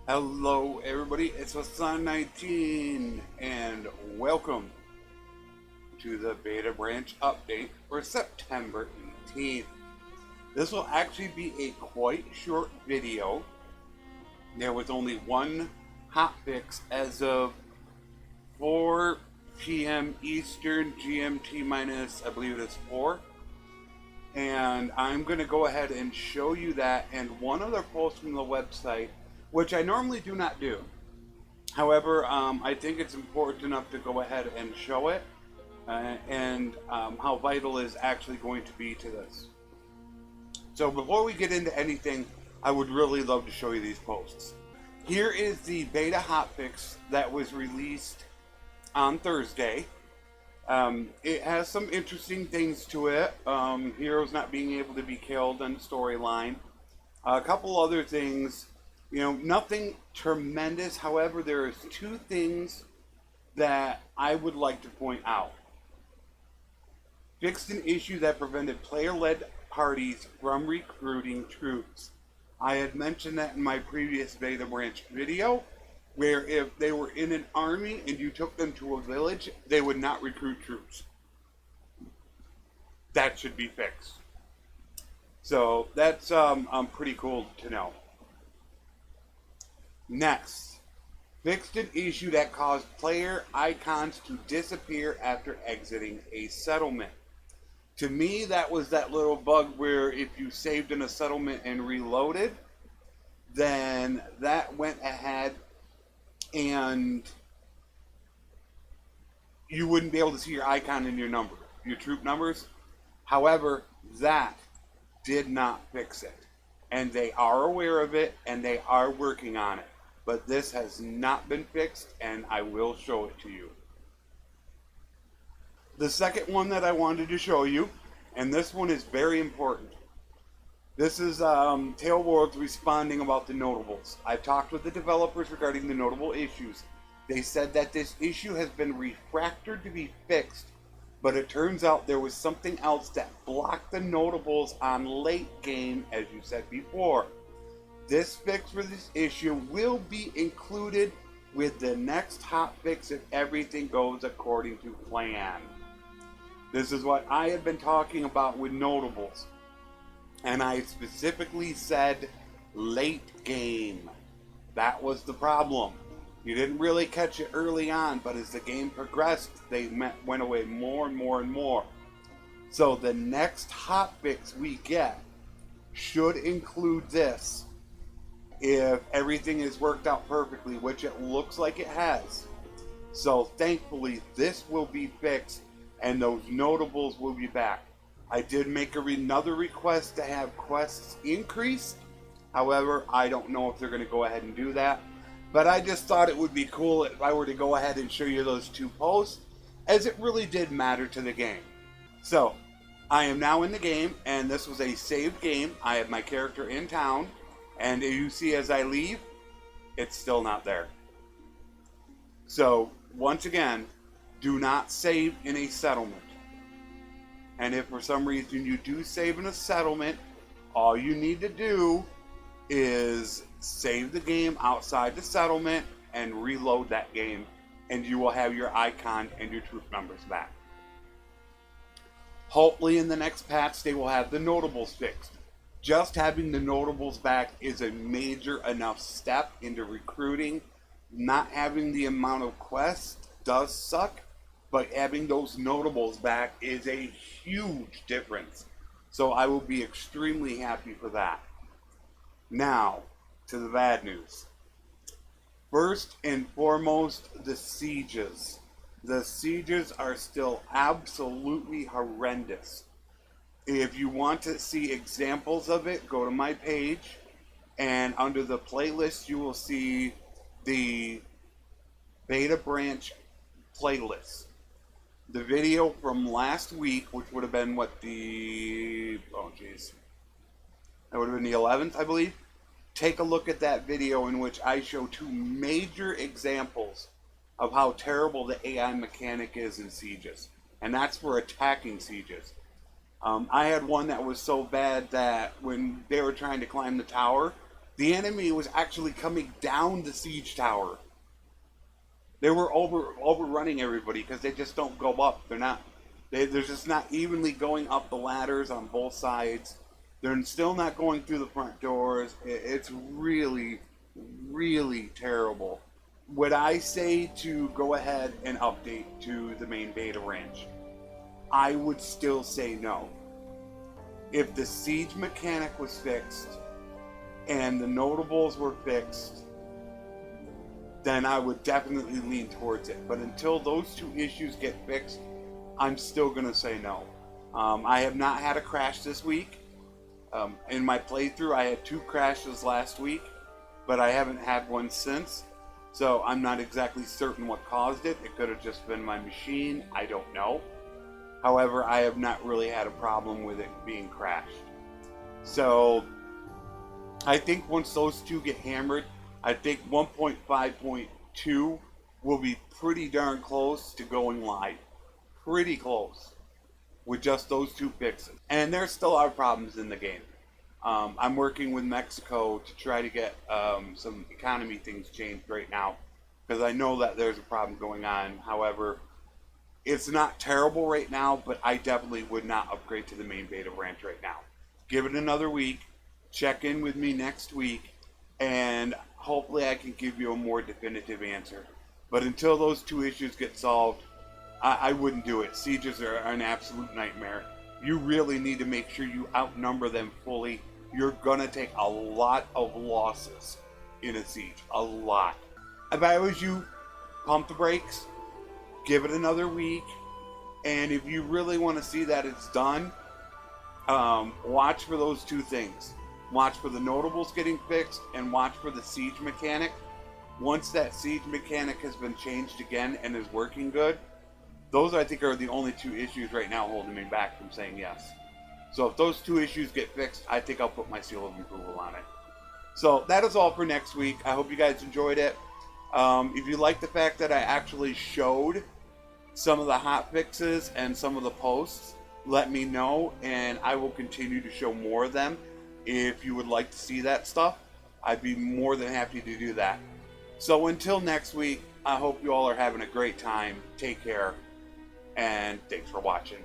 Hello everybody, it's Flesson19 and welcome to the beta branch update for September 18th. This will actually be a quite short video. There was only one hotfix as of 4 p.m. Eastern GMT minus, I believe it is 4. And I'm going to go ahead and show you that and one other post from the website, which I normally do not do. However, I think it's important enough to go ahead and show it and how vital it is actually going to be to this. So before we get into anything, I would really love to show you these posts. Here is the beta hotfix that was released on Thursday. It has some interesting things to it. Heroes not being able to be killed in the storyline. A couple other things. You know, nothing tremendous. However, there is two things that I would like to point out. Fixed an issue that prevented player-led parties from recruiting troops. I had mentioned that in my previous beta branch video, where if they were in an army and you took them to a village, they would not recruit troops. That should be fixed. So that's pretty cool to know. Next, fixed an issue that caused player icons to disappear after exiting a settlement. To me, that was that little bug where if you saved in a settlement and reloaded, then that went ahead and you wouldn't be able to see your icon in your troop numbers. However, that did not fix it. And they are aware of it and they are working on it. But this has not been fixed, and I will show it to you. The second one that I wanted to show you, and this one is very important. This is Tailworlds responding about the notables. I've talked with the developers regarding the notable issues. They said that this issue has been refactored to be fixed, but it turns out there was something else that blocked the notables on late game, as you said before. This fix for this issue will be included with the next hotfix if everything goes according to plan. This is what I have been talking about with notables. And I specifically said late game. That was the problem. You didn't really catch it early on, but as the game progressed, they went away more and more and more. So the next hotfix we get should include this. If everything is worked out perfectly, which it looks like it has. So thankfully this will be fixed and those notables will be back. I did make another request to have quests increased. However, I don't know if they're going to go ahead and do that. But I just thought it would be cool if I were to go ahead and show you those two posts, as it really did matter to the game. So, I am now in the game, and this was a saved game. I have my character in town. And you see as I leave, it's still not there. So, once again, do not save in a settlement. And if for some reason you do save in a settlement, all you need to do is save the game outside the settlement and reload that game. And you will have your icon and your troop numbers back. Hopefully in the next patch they will have the notables fixed. Just having the notables back is a major enough step into recruiting. Not having the amount of quests does suck, but having those notables back is a huge difference. So I will be extremely happy for that. Now, to the bad news. First and foremost, the sieges. The sieges are still absolutely horrendous. If you want to see examples of it, go to my page, and under the playlist you will see the beta branch playlist. The video from last week, which would have been that would have been the 11th, I believe. Take a look at that video in which I show two major examples of how terrible the AI mechanic is in sieges. And that's for attacking sieges. I had one that was so bad that when they were trying to climb the tower, The enemy was actually coming down the siege tower. They were overrunning everybody because they just don't go up. They're just not evenly going up the ladders on both sides. They're still not going through the front doors. It's really, really terrible. Would I say to go ahead and update to the main beta ranch? I would still say no. If the siege mechanic was fixed and the notables were fixed, then I would definitely lean towards it. But until those two issues get fixed, I'm still going to say no. I have not had a crash this week. In my playthrough, I had 2 crashes last week, but I haven't had one since. So I'm not exactly certain what caused it. It could have just been my machine. I don't know. However, I have not really had a problem with it being crashed. So I think once those two get hammered, I think 1.5.2 will be pretty darn close to going live. Pretty close with just those 2 fixes. And there still are problems in the game. I'm working with Mexico to try to get some economy things changed right now, because I know that there's a problem going on. However, it's not terrible right now, but I definitely would not upgrade to the main beta branch right now. Give it another week, check in with me next week, and hopefully I can give you a more definitive answer. But until those 2 issues get solved, I wouldn't do it. Sieges are an absolute nightmare. You really need to make sure you outnumber them fully. You're going to take a lot of losses in a siege. A lot. If I was you, pump the brakes, give it another week, and if you really want to see that it's done, watch for those 2 things. Watch for the notables getting fixed, and watch for the siege mechanic. Once that siege mechanic has been changed again and is working good, those I think are the only 2 issues right now holding me back from saying yes. So if those 2 issues get fixed, I think I'll put my seal of approval on it. So that is all for next week. I hope you guys enjoyed it. If you like the fact that I actually showed some of the hot fixes and some of the posts, let me know, and I will continue to show more of them. If you would like to see that stuff, I'd be more than happy to do that. So until next week, I hope you all are having a great time. Take care, and thanks for watching.